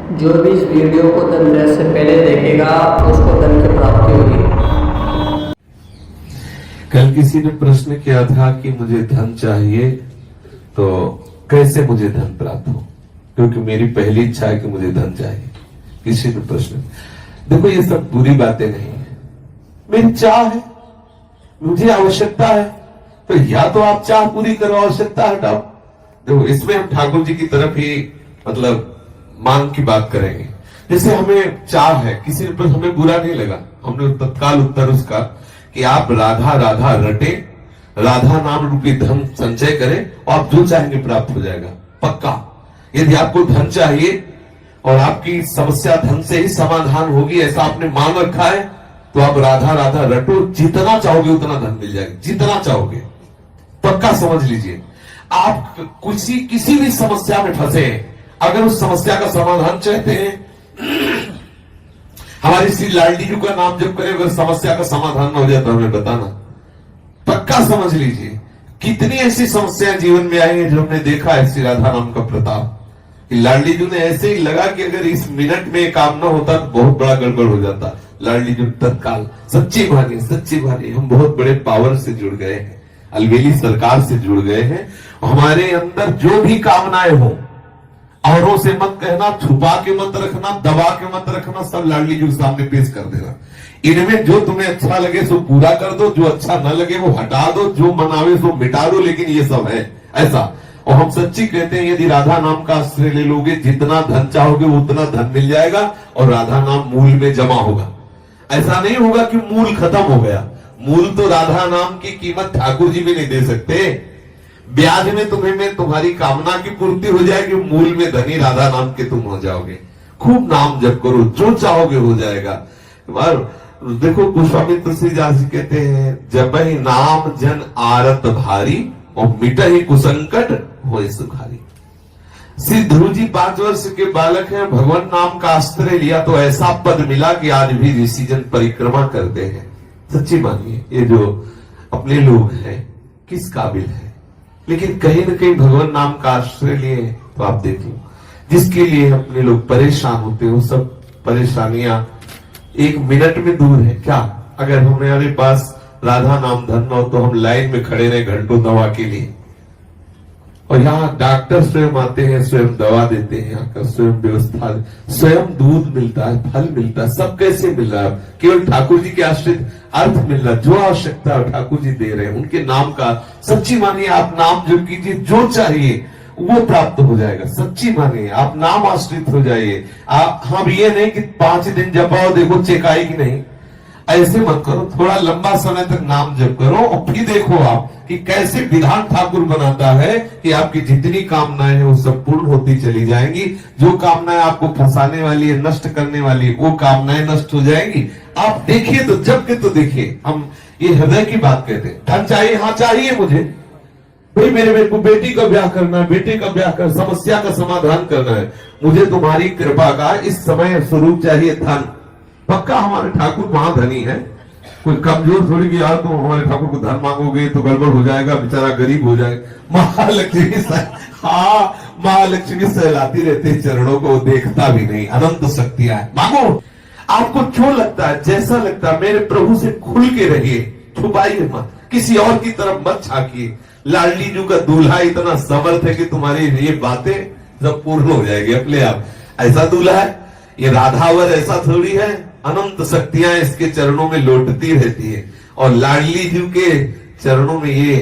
जो भी इस वीडियो को धन से पहले देखेगा उसको धन की प्राप्ति होगी। कल किसी ने प्रश्न किया था कि मुझे धन चाहिए तो कैसे मुझे धन प्राप्त हो, क्योंकि मेरी पहली इच्छा है कि मुझे धन चाहिए। किसी ने प्रश्न, देखो ये सब बुरी बातें नहीं है, मेरी चाह है, मुझे आवश्यकता है, तो या तो आप चाह पूरी करो, आवश्यकता हटाओ। देखो इसमें हम ठाकुर जी की तरफ ही मतलब मांग की बात करेंगे। जैसे हमें चाह है, किसी पर हमें बुरा नहीं लगा, हमने तत्काल उत्तर उसका कि आप राधा राधा रटे, राधा नाम रूपी धन संचय करें और आप जो चाहेंगे प्राप्त हो जाएगा पक्का। यदि आपको धन चाहिए और आपकी समस्या धन से ही समाधान होगी ऐसा आपने मान रखा है तो आप राधा राधा रटो, जितना चाहोगे उतना धन मिल जाएगा, जितना चाहोगे पक्का समझ लीजिए। आप किसी भी समस्या में फंसे, अगर उस समस्या का समाधान चाहते हैं, हमारी श्री लाडली जी का नाम जब करें, अगर समस्या का समाधान न हो जाए तो हमें बताना, पक्का समझ लीजिए। कितनी ऐसी समस्याएं जीवन में आई है जो हमने देखा है श्री राधा नाम का प्रताप। लाडली जी ने ऐसे ही लगा कि अगर इस मिनट में काम न होता तो बहुत बड़ा गड़बड़ हो जाता। लाडली जी तत्काल सच्ची भानी हम बहुत बड़े पावर से जुड़ गए हैं, अलवेली सरकार से जुड़ गए हैं। हमारे अंदर जो भी कामनाएं हो, औरों से मत कहना, छुपा के मत रखना, दबा के मत रखना, सब लाडली जी के सामने पेश कर देना। इनमें जो तुम्हें अच्छा लगे सो पूरा कर दो, जो अच्छा न लगे वो हटा दो, जो मनावे सो मिटा दो, लेकिन ये सब है ऐसा। और हम सच्ची कहते हैं, यदि राधा नाम का आश्रय ले लोगे, जितना धन चाहोगे उतना धन मिल जाएगा और राधा नाम मूल में जमा होगा। ऐसा नहीं होगा कि मूल खत्म हो गया, मूल तो राधा नाम की कीमत ठाकुर जी भी नहीं दे सकते। ब्याज में तुम्हारी कामना की पूर्ति हो जाएगी, मूल में धनी राधा नाम के तुम हो जाओगे। खूब नाम जप करो, जो चाहोगे हो जाएगा। और देखो गोस्वामी तुलसीदास जी कहते हैं, जब ही नाम जन आरत भारी और मिट ही कुसंकट होए सुखारी। श्री ध्रुव जी 5 वर्ष के बालक हैं, भगवान नाम का आश्रय लिया तो ऐसा पद मिला कि आज भी ऋषिजन परिक्रमा करते हैं। सच्ची मानिए, ये जो अपने लोग हैं किस काबिल है, लेकिन कहीं न कहीं भगवान नाम का आश्रय लिए तो आप देख लो, जिसके लिए अपने लोग परेशान होते हो, सब परेशानियां एक मिनट में दूर है। क्या अगर हमारे पास राधा नाम धन हो तो हम लाइन में खड़े रहे घंटों दवा के लिए, और यहाँ डॉक्टर स्वयं आते हैं, स्वयं दवा देते हैं, यहाँ का स्वयं व्यवस्था, स्वयं दूध मिलता है, फल मिलता है, सब कैसे मिल रहा है? केवल ठाकुर जी के आश्रित अर्थ मिल रहा है, जो आवश्यकता है ठाकुर जी दे रहे हैं, उनके नाम का। सच्ची मानिए, आप नाम जप कीजिए, जो चाहिए वो प्राप्त हो जाएगा। सच्ची मानिए, आप नाम आश्रित हो जाइए। आप हम ये नहीं कि 5 दिन जपाओ देखो चेक आएगी, नहीं, ऐसे मत करो। थोड़ा लंबा समय तक नाम जप करो और फिर देखो आप कि कैसे विधान ठाकुर बनाता है कि आपकी जितनी कामनाएं हैं वो सब पूर्ण होती चली जाएंगी। जो कामनाएं आपको फंसाने वाली है, नष्ट करने वाली है, वो कामनाएं नष्ट हो जाएंगी। आप देखिए तो, जब के तो देखिए। हम ये हृदय की बात कहते हैं, धन चाहिए, हाँ चाहिए मुझे भाई, मेरे को बेटी का ब्याह करना है, बेटे का ब्याह कर, समस्या का समाधान करना है, मुझे तुम्हारी कृपा का इस समय स्वरूप चाहिए धन। पक्का हमारे ठाकुर महाधनी है, कोई कमजोर थोड़ी कि यार तुम हमारे ठाकुर को धन मांगोगे तो गड़बड़ हो जाएगा, बेचारा गरीब हो जाएगा। महालक्ष्मी महालक्ष्मी सहलाती रहती चरणों को, देखता भी नहीं, अनंत शक्तियां है, मांगो। आपको जो लगता है, जैसा लगता है, मेरे प्रभु से खुल के रहिए, छुपाइए मत, किसी और की तरफ मत झांकिए। लाडली जी का दूल्हा इतना समर्थ है कि तुम्हारी ये बातें सब पूर्ण हो जाएगी अपने आप। ऐसा दूल्हा है, ये राधावर ऐसा थोड़ी है, अनंत शक्तियां इसके चरणों में लौटती रहती है और लाडली जी के चरणों में ये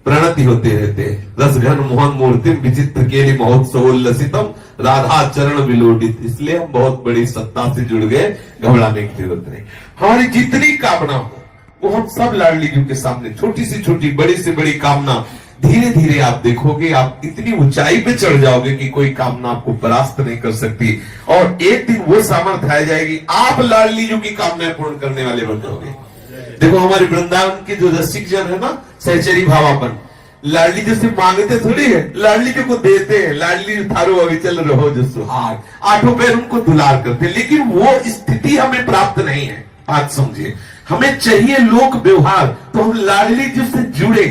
प्रणति होते रहते हैं। रसघन मोहन मूर्ति विचित्र केली महोत्सवोल्लसितम राधा चरण विलोडित। इसलिए हम बहुत बड़ी सत्ता से जुड़ गए, घबराने की जरूरत नहीं। हमारी जितनी कामना हो वो हम सब लाडली जी के सामने, छोटी से छोटी, बड़ी से बड़ी कामना, धीरे धीरे आप देखोगे आप इतनी ऊंचाई पे चढ़ जाओगे कि कोई कामना आपको परास्त नहीं कर सकती। और एक दिन वो सामर्थ्य आ जाएगी, आप लाडली जी की कामनाएं पूर्ण करने वाले बन जाओगे। देखो हमारे वृंदावन के जो रसिक जन है ना, सहचरी भावापन, लाडली जी से मांगते थोड़ी है, लाडली जी को देते हैं। लाडली जी थारो अभी चल रहो जो सुहाग, आठों पैर उनको दुलार करते, लेकिन वो स्थिति हमें प्राप्त नहीं है। बात समझिए, हमें चाहिए लोक व्यवहार, तो हम लाडली जी से जुड़े,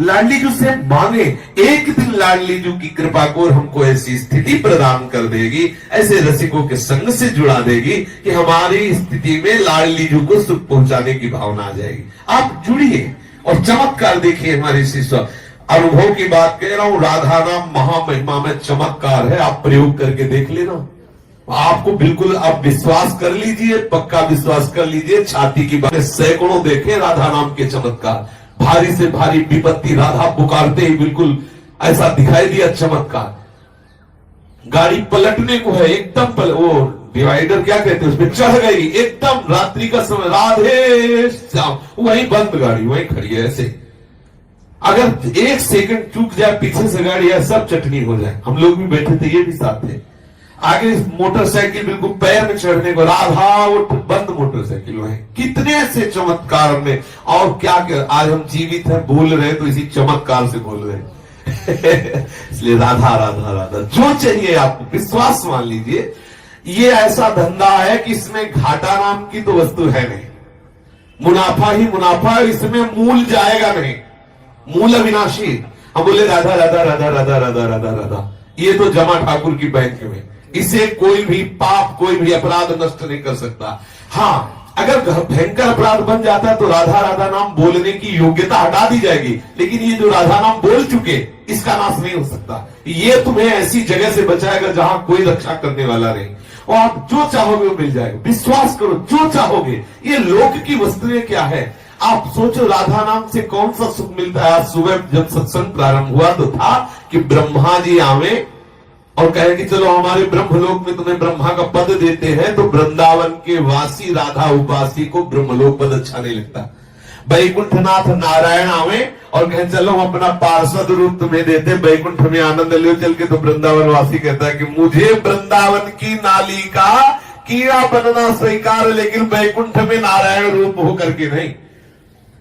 लाडली जू से मांगे, एक दिन लाडली जू की कृपा को हमको ऐसी स्थिति प्रदान कर देगी, ऐसे रसिकों के संग से जुड़ा देगी कि हमारी स्थिति में लाडली जू को सुख पहुंचाने की भावना आ जाएगी। आप जुड़िए और चमत्कार देखिए। हमारे शिष्य अनुभव की बात कह रहा हूं, राधा नाम महामहिमा में चमत्कार है। आप प्रयोग करके देख लेना, आपको बिल्कुल आप विश्वास कर लीजिए, पक्का विश्वास कर लीजिए। छाती की बात सैकड़ों देखे राधा नाम के चमत्कार, भारी से भारी विपत्ति राधा पुकारते ही बिल्कुल ऐसा दिखाई दिया चमत्कार। गाड़ी पलटने को है, एकदम वो डिवाइडर क्या कहते हैं उसमें चढ़ गई, एकदम रात्रि का समय, राधे श्याम, वहीं बंद गाड़ी वहीं खड़ी है। ऐसे अगर एक सेकंड चूक जाए पीछे से गाड़ी है, सब चटनी हो जाए। हम लोग भी बैठे थे, ये भी साथ थे। आगे मोटरसाइकिल बिल्कुल पैर में चढ़ने को, राधा वो बंद मोटरसाइकिल है। कितने ऐसे चमत्कार में, और क्या आज हम जीवित हैं, बोल रहे हैं तो इसी चमत्कार से बोल रहे हैं। इसलिए राधा राधा राधा जो चाहिए आपको, विश्वास मान लीजिए। ये ऐसा धंधा है कि इसमें घाटा नाम की तो वस्तु है नहीं, मुनाफा ही मुनाफा, इसमें मूल जाएगा नहीं, मूल अविनाशी। हम बोले राधा राधा राधा राधा राधा राधा राधा, ये तो जमा ठाकुर की बैंक में, इसे कोई भी पाप, कोई भी अपराध नष्ट नहीं कर सकता। हाँ, अगर भयंकर अपराध बन जाता है तो राधा राधा नाम बोलने की योग्यता हटा दी जाएगी, लेकिन ये जो राधा नाम बोल चुके, इसका नाश नहीं हो सकता। ये तुम्हें ऐसी जगह से बचाएगा जहां कोई रक्षा करने वाला नहीं, और आप जो चाहोगे वो मिल जाएगा। विश्वास करो, जो चाहोगे। ये लोक की वस्तुएं क्या है, आप सोचो राधा नाम से कौन सा सुख मिलता है। आज सुबह जब सत्संग प्रारंभ हुआ तो था कि ब्रह्मा जी आवे और कहे कि चलो हमारे ब्रह्मलोक में तुम्हें ब्रह्मा का पद देते हैं, तो वृंदावन के वासी राधा उपासी को ब्रह्मलोक पद अच्छा नहीं लगता। वैकुंठनाथ नारायण आवे और कहे चलो हम अपना पार्षद रूप तुम्हें देते, वैकुंठ में आनंद ले चल के, तो वृंदावन वासी कहता है कि मुझे वृंदावन की नाली का कीड़ा बनना स्वीकार, लेकिन वैकुंठ में नारायण रूप होकर के नहीं,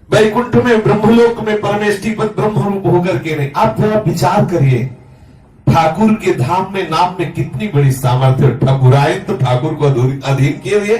वैकुंठ में ब्रह्मलोक में परमेष्टि पद ब्रह्म रूप होकर के नहीं। आप जरा विचार करिए, ठाकुर के धाम में नाम में कितनी बड़ी सामर्थ्य। ठाकुरायन तो ठाकुर को अधीन किए हुए,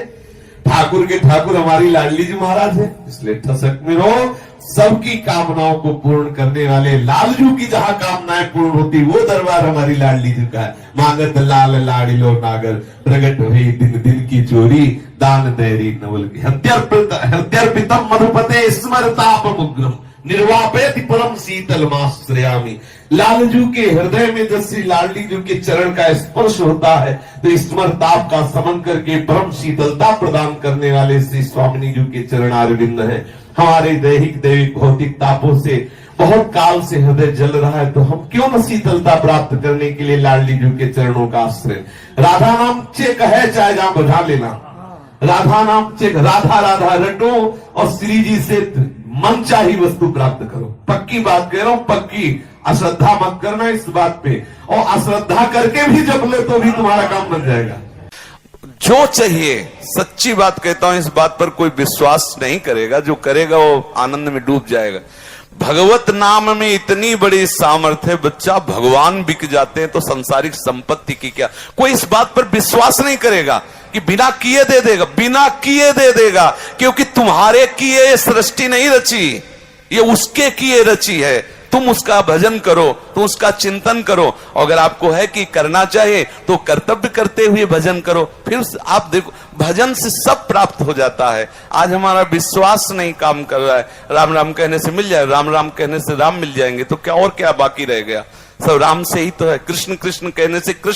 ठाकुर के ठाकुर हमारी लाडली जी महाराज है। इसलिए ठसक में रहो, सबकी कामनाओं को पूर्ण करने वाले लालजू की जहां कामनाएं पूर्ण होती, वो दरबार हमारी लाडली जी का है। मांगत लाल लाडिलो नागर, प्रगट हुई दिन दिन की चोरी, दान दैरी नवल की हत्यर्पितम मधुपते स्मरताप मुग्रम, निर्वापेति परम शीतल माश्रयामी। लालजू के हृदय में जब श्री लाडली जू के चरण का स्पर्श होता है तो स्मरताप का समन करके परम शीतलता प्रदान करने वाले श्री स्वामिनी जू के चरण अरविंद है। हमारे दैहिक दैविक भौतिक तापों से बहुत काल से हृदय जल रहा है, तो हम क्यों न शीतलता प्राप्त करने के लिए लाडली जू के चरणों का आश्रय। राधा नाम चेक है, चाहे जहां बुझा लेना, राधा नाम चेक, राधा राधा रटो और श्री जी से मन चाही वस्तु प्राप्त करो। पक्की बात कह रहा हूं, पक्की, अश्रद्धा मत करना इस बात पे, और अश्रद्धा करके भी जब ले तो भी तुम्हारा काम बन जाएगा। जो चाहिए, सच्ची बात कहता हूं, इस बात पर कोई विश्वास नहीं करेगा, जो करेगा वो आनंद में डूब जाएगा। भगवत नाम में इतनी बड़ी सामर्थ्य, बच्चा भगवान बिक जाते हैं तो संसारिक संपत्ति की क्या। कोई इस बात पर विश्वास नहीं करेगा कि बिना किए दे देगा, बिना किए दे देगा, क्योंकि तुम्हारे किए सृष्टि नहीं रची, ये उसके किए रची है। तुम उसका भजन करो, तुम उसका चिंतन करो, अगर आपको है कि करना चाहिए तो कर्तव्य करते हुए भजन करो, फिर आप देखो भजन से सब प्राप्त हो जाता है। आज हमारा विश्वास नहीं काम कर रहा है, राम राम कहने से मिल जाए, राम राम कहने से राम मिल जाएंगे, तो क्या और क्या बाकी रह गया, सब राम से ही तो है। कृष्ण कृष्ण कहने से कृष्ण